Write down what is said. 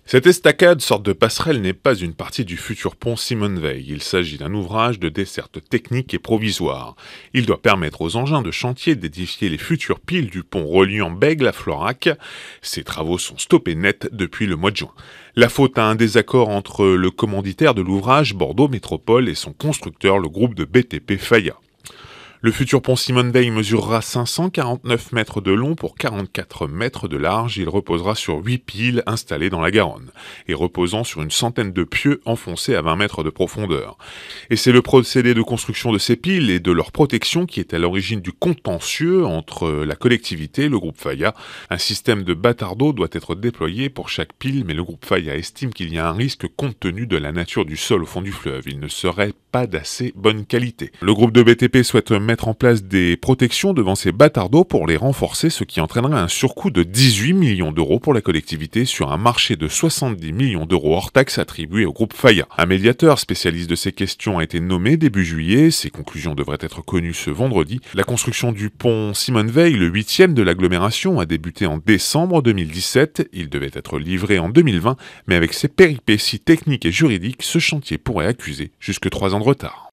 Cette estacade, sorte de passerelle, n'est pas une partie du futur pont Simone Veil. Il s'agit d'un ouvrage de desserte technique et provisoire. Il doit permettre aux engins de chantier d'édifier les futures piles du pont reliant Bègles à Florac. Ces travaux sont stoppés net depuis le mois de juin. La faute à un désaccord entre le commanditaire de l'ouvrage, Bordeaux Métropole, et son constructeur, le groupe de BTP Faya. Le futur pont Simone Veil mesurera 549 mètres de long pour 44 mètres de large. Il reposera sur 8 piles installées dans la Garonne et reposant sur une centaine de pieux enfoncés à 20 mètres de profondeur. Et c'est le procédé de construction de ces piles et de leur protection qui est à l'origine du contentieux entre la collectivité et le groupe Faya. Un système de bâtard d'eau doit être déployé pour chaque pile, mais le groupe Faya estime qu'il y a un risque compte tenu de la nature du sol au fond du fleuve. Il ne serait pas d'assez bonne qualité. Le groupe de BTP souhaite mettre en place des protections devant ces bâtards d'eau pour les renforcer, ce qui entraînerait un surcoût de 18 millions d'euros pour la collectivité sur un marché de 70 millions d'euros hors taxes attribués au groupe Faya. Un médiateur spécialiste de ces questions a été nommé début juillet. Ses conclusions devraient être connues ce vendredi. La construction du pont Simone Veil, le 8e de l'agglomération, a débuté en décembre 2017. Il devait être livré en 2020, mais avec ses péripéties techniques et juridiques, ce chantier pourrait accuser jusque 3 ans de retard.